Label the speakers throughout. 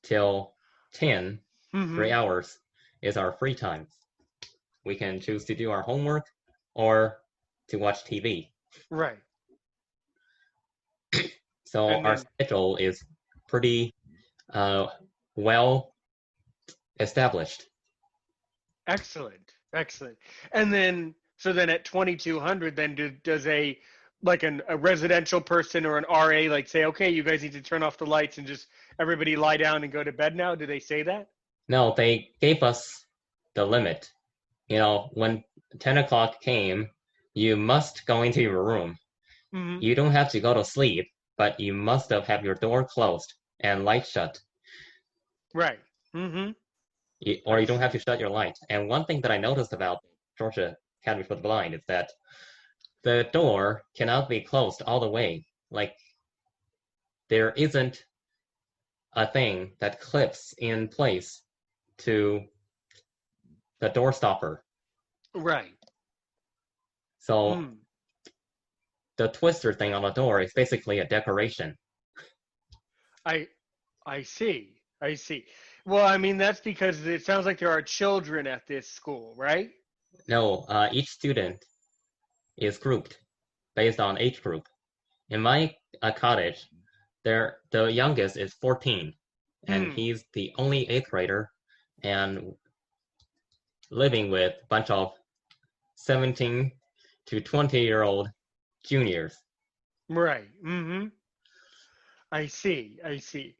Speaker 1: till 10,
Speaker 2: Mm-hmm.
Speaker 1: 3 hours is our free time. We can choose to do our homework or to watch TV.
Speaker 2: Right.
Speaker 1: So
Speaker 2: And
Speaker 1: our
Speaker 2: then
Speaker 1: schedule is pretty well established.
Speaker 2: excellent, excellent. And then so then at 2200, then does a like a residential person or an RA like say, okay, you guys need to turn off the lights and just everybody lie down and go to bed now? Do they say that?
Speaker 1: No, they gave us the limit. When 10 o'clock came, you must go into your room.
Speaker 2: Mm-hmm.
Speaker 1: You don't have to go to sleep, but you must have your door closed and light shut.
Speaker 2: Right. Mm-hmm.
Speaker 1: Or
Speaker 2: I
Speaker 1: you don't have
Speaker 2: see.
Speaker 1: to shut your light. And one thing that I noticed about Georgia Academy for the Blind is that the door cannot be closed all the way. Like, there isn't a thing that clips in place to the door stopper.
Speaker 2: Right.
Speaker 1: So
Speaker 2: Mm.
Speaker 1: the twister thing on the door is basically a decoration.
Speaker 2: I I see. I see. Well, I mean that's because it sounds like there are children at this school, right?
Speaker 1: No, each student is grouped based on age group. In my cottage, the youngest is 14, and
Speaker 2: Hmm.
Speaker 1: he's the only eighth grader, and living with a bunch of 17 to 20-year-old juniors.
Speaker 2: Right. Mm-hmm. I see. I see.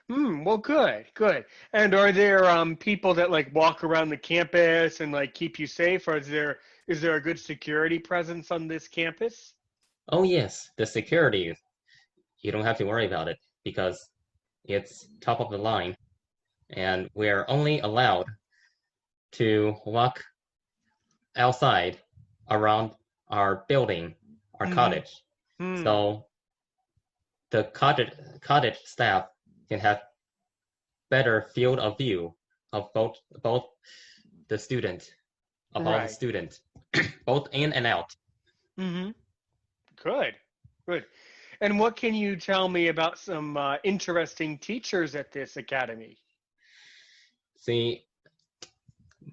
Speaker 2: Hmm. Well, good. Good. And are there people that like walk around the campus and like keep you safe, or is there a good security presence on this campus?
Speaker 1: Oh yes, the security, you don't have to worry about it because it's top of the line, and we're only allowed to walk outside around our building, our
Speaker 2: Mm-hmm.
Speaker 1: cottage.
Speaker 2: Hmm.
Speaker 1: So the cottage staff can have better field of view of both the student, of all the
Speaker 2: Right.
Speaker 1: students, both in and out.
Speaker 2: Mm-hmm. Good. Good. And what can you tell me about some interesting teachers at this academy?
Speaker 1: See,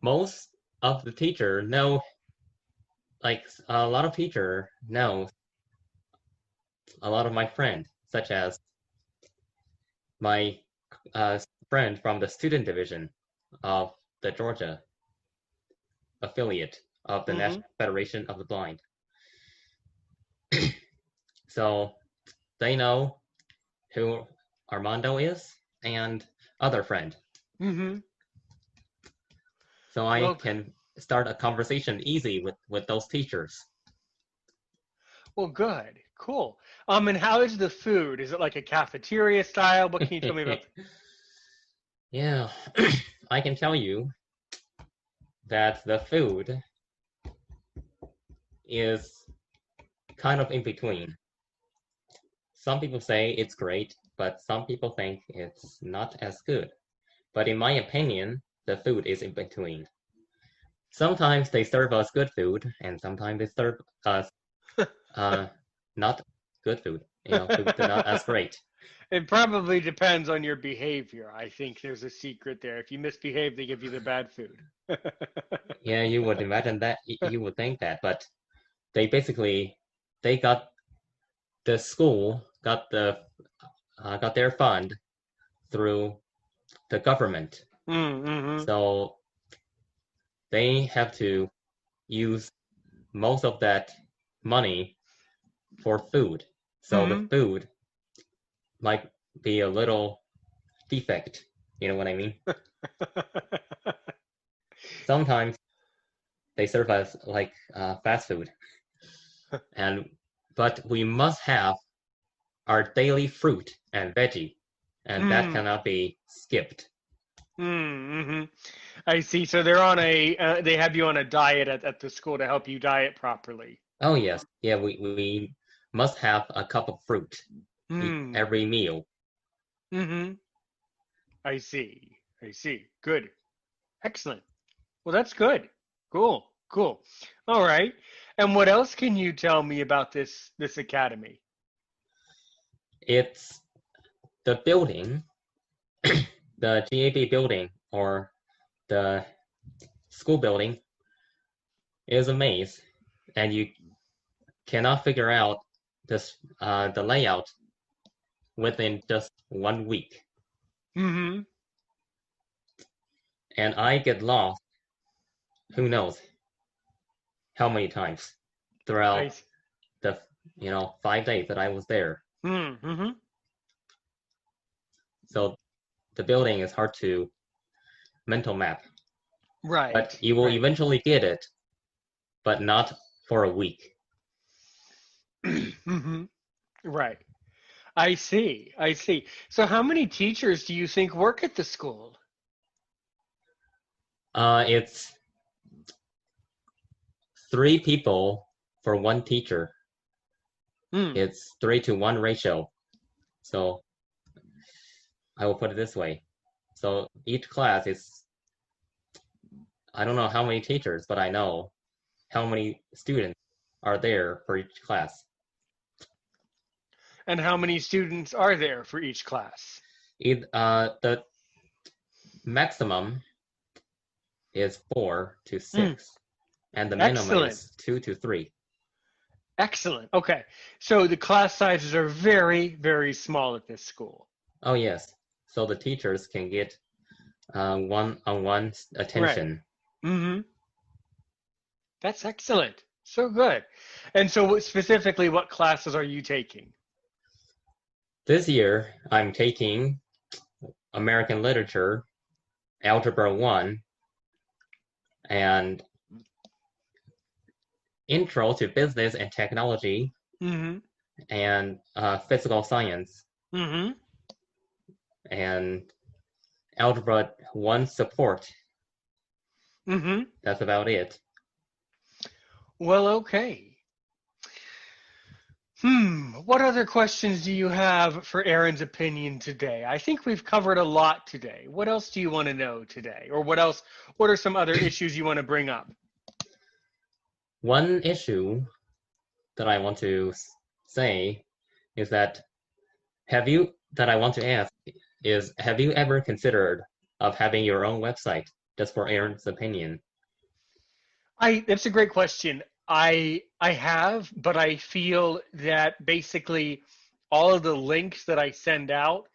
Speaker 1: most of the teacher know, like a lot of teacher know a lot of my friend, such as my uh, friend from the student division of the Georgia affiliate of the
Speaker 2: Mm-hmm.
Speaker 1: National Federation of the Blind. So they know who Armando is and other friend.
Speaker 2: Mm-hmm.
Speaker 1: So I
Speaker 2: Well,
Speaker 1: can start a conversation easy with those teachers.
Speaker 2: well, good. Cool. And how is the food? Is it like a cafeteria style? What can you tell me about?
Speaker 1: Yeah, I can tell you that the food is kind of in between. Some people say it's great, but some people think it's not as good. But in my opinion, the food is in between. Sometimes they serve us good food, and sometimes they serve us uh, not good food. Food that's not as great.
Speaker 2: It probably depends on your behavior. I think there's a secret there. If you misbehave, they give you the bad food.
Speaker 1: Yeah, you would imagine that. You would think that, but they basically they got the school got their fund through the government,
Speaker 2: Mm-hmm.
Speaker 1: so they have to use most of that money for food. So the
Speaker 2: Mm-hmm.
Speaker 1: food might be a little defect. You know what I mean? Sometimes they serve as like fast food, and but we must have our daily fruit and veggie, and that
Speaker 2: Mm-hmm.
Speaker 1: cannot be skipped.
Speaker 2: Mm-hmm. I see. So they're on they have you on a diet at the school to help you diet properly.
Speaker 1: Oh yes, yeah, we must have a cup of fruit
Speaker 2: Hmm.
Speaker 1: every meal.
Speaker 2: Mm-hmm. I see. I see. Good. Excellent. Well, that's good. Cool. Cool. All right. And what else can you tell me about this academy?
Speaker 1: It's the building the GAB building or the school building is a maze, and you cannot figure out this the layout within just 1 week.
Speaker 2: Mm-hmm.
Speaker 1: And I get lost, who knows how many times throughout the 5 days that I was there.
Speaker 2: Mm-hmm.
Speaker 1: So the building is hard to mental map,
Speaker 2: Right.
Speaker 1: but you will eventually get it, but not for a week.
Speaker 2: Mm-hmm. Right. I see. I see. So how many teachers do you think work at the school?
Speaker 1: It's 3 people for 1 teacher.
Speaker 2: Mm.
Speaker 1: It's 3-to-1 ratio. So I will put it this way. So each class is, I don't know how many teachers, but I know how many students are there for each class.
Speaker 2: And how many students are there for each class?
Speaker 1: The maximum is 4 to 6, and the minimum is 2 to 3.
Speaker 2: Excellent. Okay. So the class sizes are very, very small at this school.
Speaker 1: Oh, yes. So the teachers can get one-on-one attention.
Speaker 2: Right. Mm-hmm. That's excellent. So good. And so specifically, what classes are you taking?
Speaker 1: This year, I'm taking American Literature, Algebra 1, and Intro to Business and Technology,
Speaker 2: Mm-hmm.
Speaker 1: and Physical Science,
Speaker 2: Mm-hmm.
Speaker 1: and Algebra 1 Support.
Speaker 2: Mm-hmm.
Speaker 1: That's about it.
Speaker 2: Well, okay. What other questions do you have for Aaron's opinion today? I think we've covered a lot today. What else do you want to know today? Or what are some other issues you want to bring up?
Speaker 1: One issue that I want to say is that have you ever considered of having your own website, just for Aaron's opinion?
Speaker 2: That's a great question. I have, but I feel that basically all of the links that I send out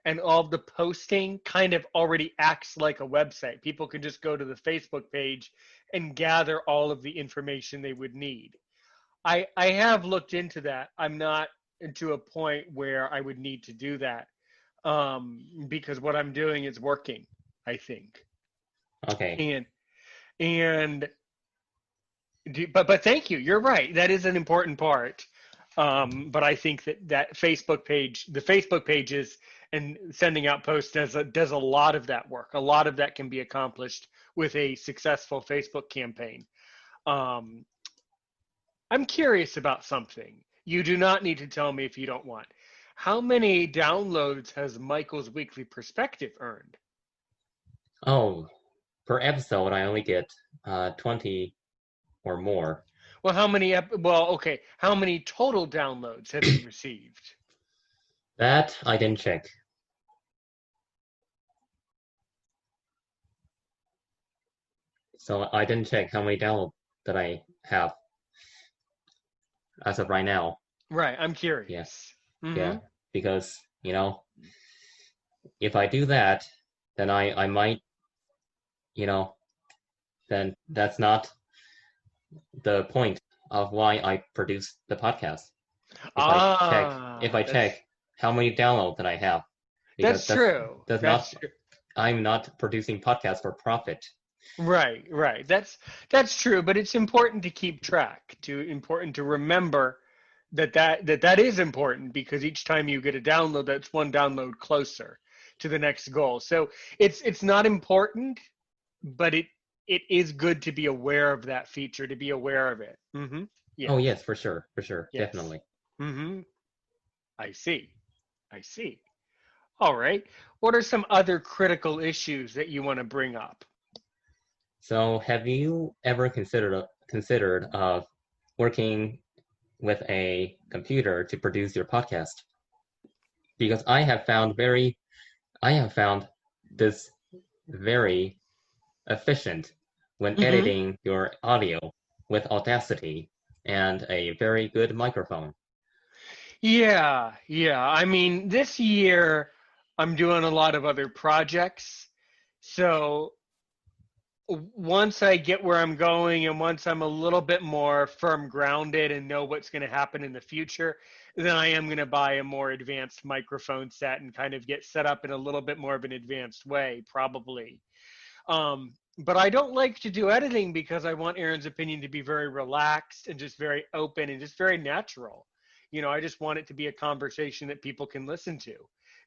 Speaker 2: and all of the posting kind of already acts like a website. People can just go to the Facebook page and gather all of the information they would need. I have looked into that. I'm not to a point where I would need to do that because what I'm doing is working, I think.
Speaker 1: Okay.
Speaker 2: And but thank you. You're right. That is an important part. But I think that the Facebook pages and sending out posts does a lot of that work. A lot of that can be accomplished with a successful Facebook campaign. I'm curious about something. You do not need to tell me if you don't want. How many downloads has Michael's Weekly Perspective earned?
Speaker 1: Oh, per episode, I only get 20 or more.
Speaker 2: Well, how many total downloads have you received?
Speaker 1: That I didn't check. So I didn't check how many downloads that I have as of right now.
Speaker 2: Right, I'm curious.
Speaker 1: Yes.
Speaker 2: Mm-hmm.
Speaker 1: Yeah, because, if I do that, then I might, then that's not the point of why I produce the podcast. If I check how many downloads that I have,
Speaker 2: because that's true. True.
Speaker 1: I'm not producing podcasts for profit.
Speaker 2: Right. That's true, but it's important to keep track. Important to remember that is important, because each time you get a download, that's one download closer to the next goal. So it's not important, but it is good to be aware of that feature, to be aware of it. Mm-hmm.
Speaker 1: Yes. Oh yes, for sure, yes. Definitely.
Speaker 2: Mm-hmm. I see. All right. What are some other critical issues that you want to bring up?
Speaker 1: So, have you ever considered working with a computer to produce your podcast? Because I have found this very efficient when
Speaker 2: Mm-hmm.
Speaker 1: editing your audio with Audacity and a very good microphone.
Speaker 2: Yeah, yeah. I mean, this year I'm doing a lot of other projects. So once I get where I'm going and once I'm a little bit more firm grounded and know what's going to happen in the future, then I am going to buy a more advanced microphone set and kind of get set up in a little bit more of an advanced way, probably. But I don't like to do editing because I want Aaron's opinion to be very relaxed and just very open and just very natural. I just want it to be a conversation that people can listen to.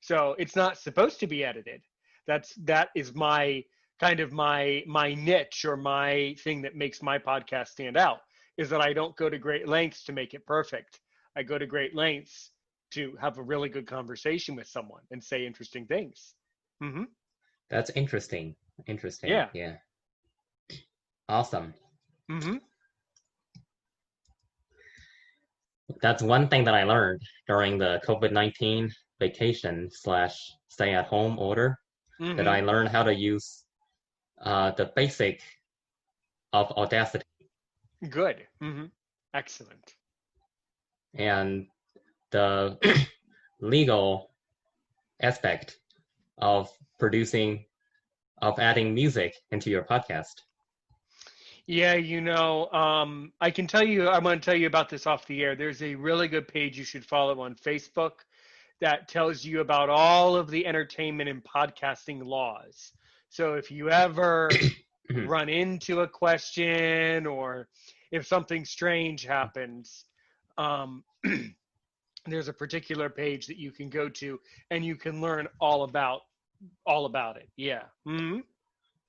Speaker 2: So it's not supposed to be edited. That is my kind of my niche or my thing that makes my podcast stand out is that I don't go to great lengths to make it perfect. I go to great lengths to have a really good conversation with someone and say interesting things. Mm-hmm.
Speaker 1: That's interesting. Interesting.
Speaker 2: Yeah.
Speaker 1: Yeah. Awesome.
Speaker 2: Mm-hmm.
Speaker 1: That's one thing that I learned during the COVID-19 vacation slash stay at home order, that
Speaker 2: Mm-hmm.
Speaker 1: I learned how to use the basic of Audacity
Speaker 2: Good. Mm-hmm. Excellent.
Speaker 1: and the legal aspect of producing, of adding music into your podcast.
Speaker 2: Yeah, I can tell you, I'm going to tell you about this off the air. There's a really good page you should follow on Facebook that tells you about all of the entertainment and podcasting laws. So if you ever run into a question or if something strange happens, um, there's a particular page that you can go to and you can learn all about it. Yeah. Mm-hmm.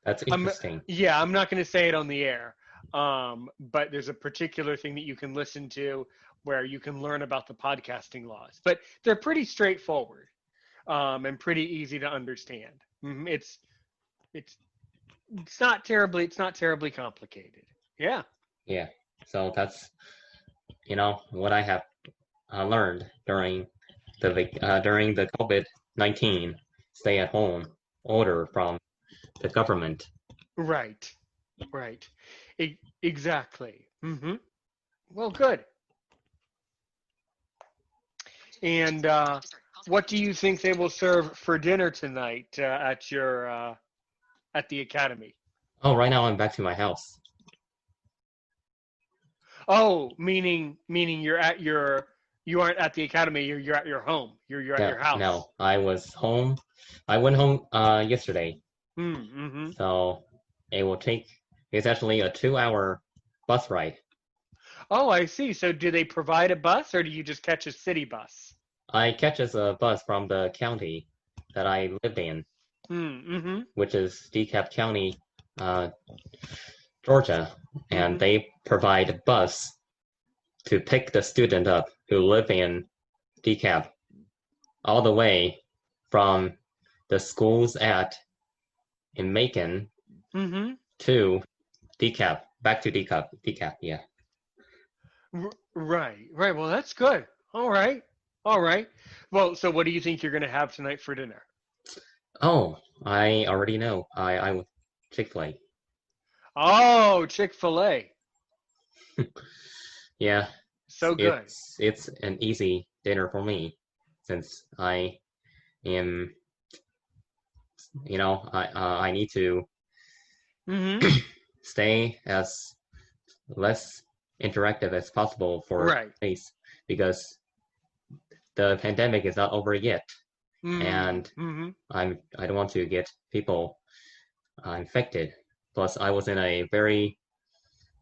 Speaker 1: That's
Speaker 2: I'm
Speaker 1: interesting.
Speaker 2: yeah, I'm not going to say it on the air. But there's a particular thing that you can listen to where you can learn about the podcasting laws. But they're pretty straightforward, and pretty easy to understand. It's it's not terribly complicated. Yeah.
Speaker 1: Yeah. So that's, what I have learned during the COVID-19 stay at home order from the government.
Speaker 2: Right. Right. Exactly. Well, good. And what do you think they will serve for dinner tonight at the academy?
Speaker 1: Oh, right now I'm back to my house.
Speaker 2: Oh, meaning you aren't at the academy. You're at your home. You're at
Speaker 1: No,
Speaker 2: your house.
Speaker 1: no, I was home. I went home yesterday,
Speaker 2: Mm-hmm.
Speaker 1: so it will take. It's actually a 2-hour bus ride.
Speaker 2: Oh, I see. So do they provide a bus, or do you just catch a city bus?
Speaker 1: I catches a bus from the county that I lived in,
Speaker 2: Mm-hmm.
Speaker 1: which is DeKalb County, uh, Georgia, and
Speaker 2: Mm-hmm.
Speaker 1: they provide a bus to pick the student up who live in DeKalb all the way from the schools in Macon
Speaker 2: Mm-hmm.
Speaker 1: to DeKalb, back to DeKalb, yeah.
Speaker 2: Right. Right. Well, that's good. All right. All right. Well, so what do you think you're going to have tonight for dinner?
Speaker 1: Oh, I already know. I would Chick-fil-A.
Speaker 2: Oh, Chick-fil-A.
Speaker 1: Yeah,
Speaker 2: So good.
Speaker 1: it's an easy dinner for me since I am, I need to
Speaker 2: Mm-hmm.
Speaker 1: stay as less interactive as possible for
Speaker 2: Right.
Speaker 1: days because the pandemic is not over yet, and
Speaker 2: Mm-hmm.
Speaker 1: I don't want to get people infected. Plus, I was in a very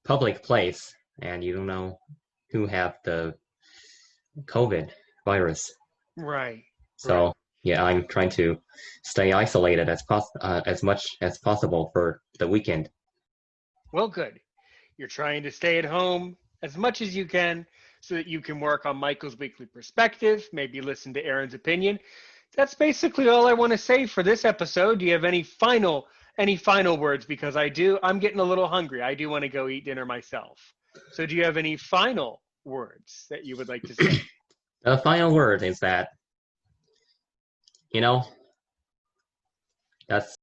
Speaker 1: public place, and you don't know who have the COVID virus.
Speaker 2: Right.
Speaker 1: So
Speaker 2: Right.
Speaker 1: yeah, I'm trying to stay isolated as much as possible for the weekend.
Speaker 2: Well, good. You're trying to stay at home as much as you can so that you can work on Michael's weekly perspective, maybe listen to Aaron's opinion. That's basically all I want to say for this episode. Do you have any final words? Because I'm getting a little hungry. I do want to go eat dinner myself. So do you have any final words that you would like to say?
Speaker 1: The final word is that, you know, That's